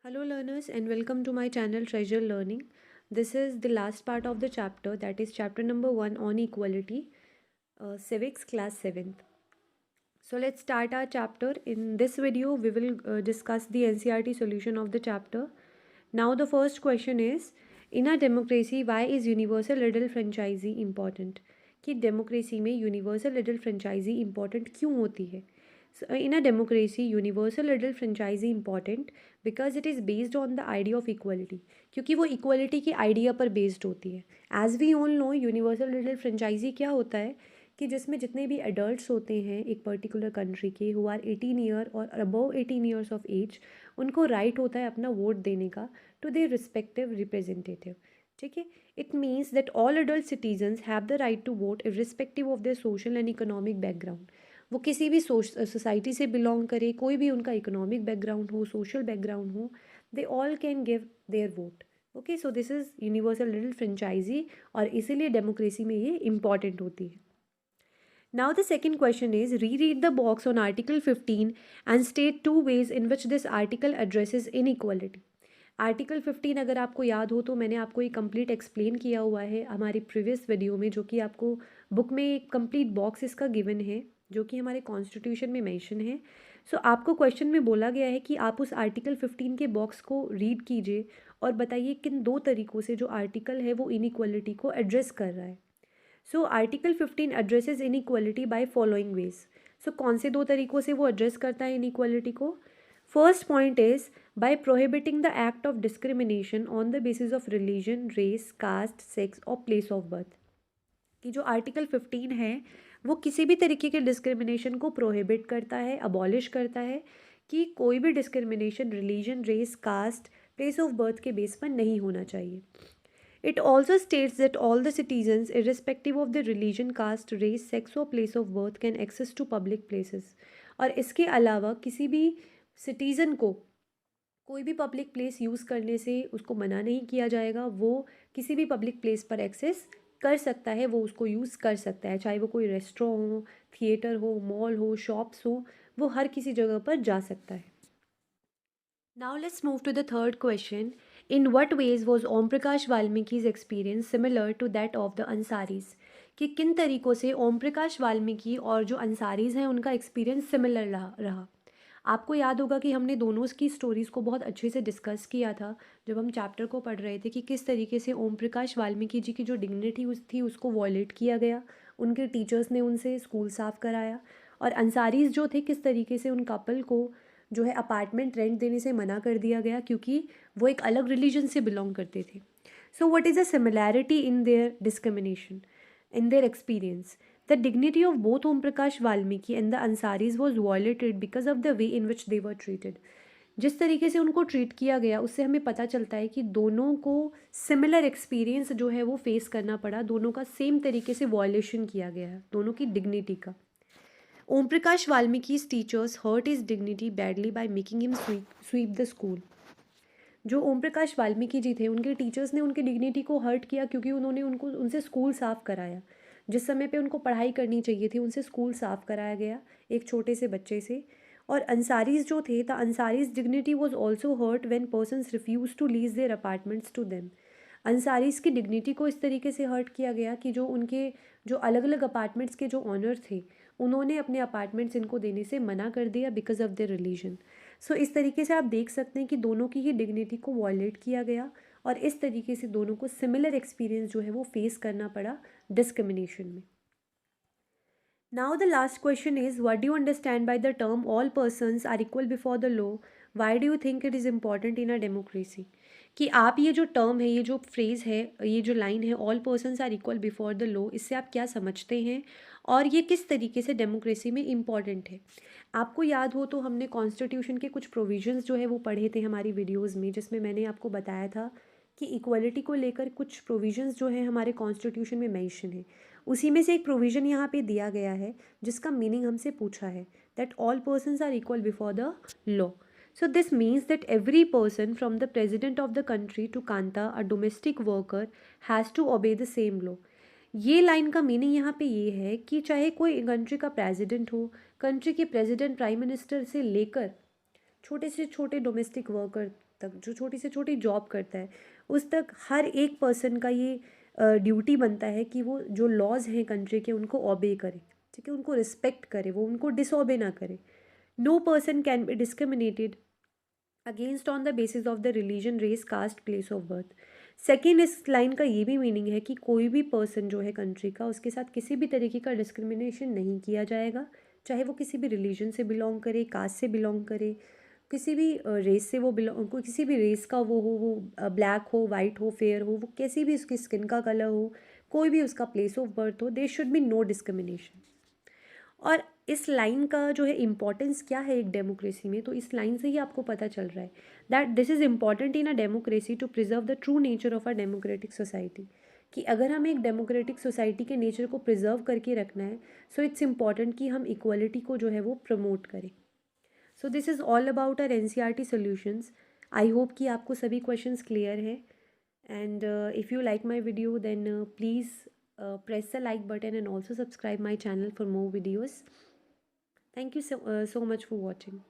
Hello, learners, and welcome to my channel Treasure Learning. This is the last part of the chapter, that is chapter number 1 on equality, civics class 7th. So, let's start our chapter. In this video, we will discuss the NCERT solution of the chapter. Now, the first question is, in a democracy, why is universal adult franchisee important? कि democracy में universal adult franchise important क्यों होती है? In a democracy, universal adult franchisee important because it is based on the idea of equality. क्योंकि वो equality की idea पर based होती है. As we all know, universal adult franchise क्या होता है कि जिसमें जितने भी एडल्ट्स होते हैं एक पर्टिकुलर कंट्री के हु आर 18 ईयर और अबव 18 ईयर्स ऑफ एज, उनको राइट होता है अपना वोट देने का टू देयर रिस्पेक्टिव रिप्रेजेंटेटिव. ठीक है. It means that all adult citizens have the right to vote irrespective of their social and economic background. वो किसी भी सोसाइटी से बिलोंग करे, कोई भी उनका इकोनॉमिक बैकग्राउंड हो, सोशल बैकग्राउंड हो, they all can give their vote. Okay, so this is universal adult franchise और इसीलिए डेमोक्रेसी में ये इंपॉर्टेंट होती है. Now the second question is, reread the box on Article 15 and state two ways in which this article addresses inequality. Article 15 अगर आपको याद हो तो मैंने आपको ये कंप्लीट एक्सप्लेन किया हुआ है हमारी प्रीवियस वीडियो में, जो कि आपको बुक में एक कंप्लीट बॉक्स इसका गिवन है जो कि हमारे कॉन्स्टिट्यूशन में मेंशन है. सो आपको क्वेश्चन में बोला गया है कि आप उस आर्टिकल 15 के बॉक्स को रीड कीजिए और बताइए किन दो तरीक़ों से जो आर्टिकल है वो इनइक्वालिटी को एड्रेस कर रहा है. So article 15 addresses inequality by following ways. So कौन से दो तरीक़ों से वो एड्रेस करता है इनइक्वालिटी को? First point is by prohibiting the act of discrimination on the basis of religion, race, caste, sex और place of birth. कि जो आर्टिकल 15 है वो किसी भी तरीके के डिस्क्रिमिनेशन को प्रोहिबिट करता है, अबॉलिश करता है कि कोई भी discrimination religion, race, caste, place of birth के बेस पर नहीं होना चाहिए. It also states that all the citizens, irrespective of their religion, caste, race, sex or place of birth, can access to public places. और इसके अलावा किसी भी सिटीज़न को कोई भी पब्लिक प्लेस यूज़ करने से उसको मना नहीं किया जाएगा. वो किसी भी पब्लिक प्लेस पर एक्सेस कर सकता है, वो उसको यूज़ कर सकता है, चाहे वो कोई रेस्टोरेंट हो, थिएटर हो, मॉल हो, शॉप्स हो, वो हर किसी जगह पर जा सकता है. Now let's move to the third question. In what ways was Om Prakash Valmiki's experience similar to that of the Ansaris. कि किन तरीक़ों से ओम प्रकाश वाल्मीकि और जो अंसारीज़ हैं उनका एक्सपीरियंस सिमिलर रहा. आपको याद होगा कि हमने दोनों की स्टोरीज़ को बहुत अच्छे से डिस्कस किया था जब हम चैप्टर को पढ़ रहे थे कि किस तरीके से ओम प्रकाश वाल्मीकि जी की जो डिग्निटी थी उसको वॉयलेट किया गया, उनके टीचर्स ने उनसे स्कूल साफ़ कराया, और अंसारीज़ जो थे किस तरीके से उन कपल को जो है अपार्टमेंट रेंट देने से मना कर दिया गया क्योंकि वो एक अलग रिलीजन से बिलोंग करते थे. So what is the similarity in their discrimination, in their experience? The dignity of both Om Prakash Valmiki and the Ansaris was violated because of the way in which they were treated. जिस तरीके से उनको treat किया गया उससे हमें पता चलता है कि दोनों को सिमिलर एक्सपीरियंस जो है वो फेस करना पड़ा, दोनों का सेम तरीके से वॉयलेशन किया गया है दोनों की डिग्निटी का. Om Prakash Valmiki's teachers hurt his dignity badly by making him sweep the school. जो ओम प्रकाश वाल्मीकि जी थे उनके टीचर्स ने उनकी डिग्निटी को हर्ट किया क्योंकि उन्होंने उनसे स्कूल साफ़ कराया. जिस समय पे उनको पढ़ाई करनी चाहिए थी उनसे स्कूल साफ़ कराया गया एक छोटे से बच्चे से. और अंसारीज जो थे, the Ansaris dignity was also hurt when persons refuse to lease their apartments to them. Ansaris की डिग्निटी को इस तरीके से हर्ट किया गया कि जो उनके जो अलग अलग अपार्टमेंट्स के जो ऑनर थे उन्होंने अपने अपार्टमेंट्स इनको देने से मना कर दिया बिकॉज ऑफ देयर रिलीजन. सो इस तरीके से आप देख सकते हैं कि दोनों की ही डिग्निटी को वॉयलेट किया गया और इस तरीके से दोनों को सिमिलर एक्सपीरियंस जो है वो फेस करना पड़ा डिस्क्रिमिनेशन में. Now the last question is, what do you understand by the term all persons are equal before the law? Why do you think it is important in a democracy? कि आप ये जो term है, ये जो phrase है, ये जो लाइन है, all persons are equal before the law, इससे आप क्या समझते हैं और ये किस तरीके से डेमोक्रेसी में इम्पॉर्टेंट है? आपको याद हो तो हमने कॉन्स्टिट्यूशन के कुछ प्रोविजंस जो है वो पढ़े थे हमारी वीडियोज़ में, जिसमें मैंने आपको बताया था कि इक्वलिटी को लेकर कुछ प्रोविजंस जो है हमारे कॉन्स्टिट्यूशन में मेंशन है. उसी में से एक प्रोविज़न यहाँ पे दिया गया है जिसका मीनिंग हमसे पूछा है, that all persons are equal before the law. So this means that every person from the president of the country to Kanta, a domestic worker, has to obey the same law. ये line का meaning यहाँ पे ये है कि चाहे कोई country का प्रेसिडेंट हो, कंट्री के प्रेसिडेंट प्राइम मिनिस्टर से लेकर छोटे से छोटे डोमेस्टिक वर्कर तक, जो छोटी से छोटी जॉब करता है, उस तक हर एक पर्सन का ये ड्यूटी बनता है कि वो जो लॉज हैं कंट्री के उनको ओबे करे, ठीक है, उनको रिस्पेक्ट करे, वो उनको डिसओबे ना करे. No person can be discriminated against on the basis of the religion, race, caste, place of birth. Second, इस लाइन का ये भी मीनिंग है कि कोई भी पर्सन जो है कंट्री का, उसके साथ किसी भी तरीके का डिस्क्रिमिनेशन नहीं किया जाएगा, चाहे वो किसी भी रिलीजन से बिलोंग करे, कास्ट से बिलोंग करे, किसी भी रेस से वो बिलोंग, कोई किसी भी रेस का वो ब्लैक हो, वाइट हो, फेयर हो, वो कैसी भी उसकी स्किन का कलर हो, कोई भी उसका प्लेस ऑफ बर्थ हो, there should be no discrimination. और इस लाइन का जो है इम्पोर्टेंस क्या है एक डेमोक्रेसी में, तो इस लाइन से ही आपको पता चल रहा है that this is important in a democracy to preserve the true nature of a democratic society. कि अगर हमें एक डेमोक्रेटिक सोसाइटी के नेचर को प्रिजर्व करके रखना है, सो इट्स इम्पॉर्टेंट कि हम इक्वलिटी को जो है वो प्रमोट करें. So this is all about our NCERT solutions. I hope कि आपको सभी क्वेश्चंस क्लियर हैं. And if you like my video, then please press the like button and also subscribe my channel for more videos. Thank you so much for watching.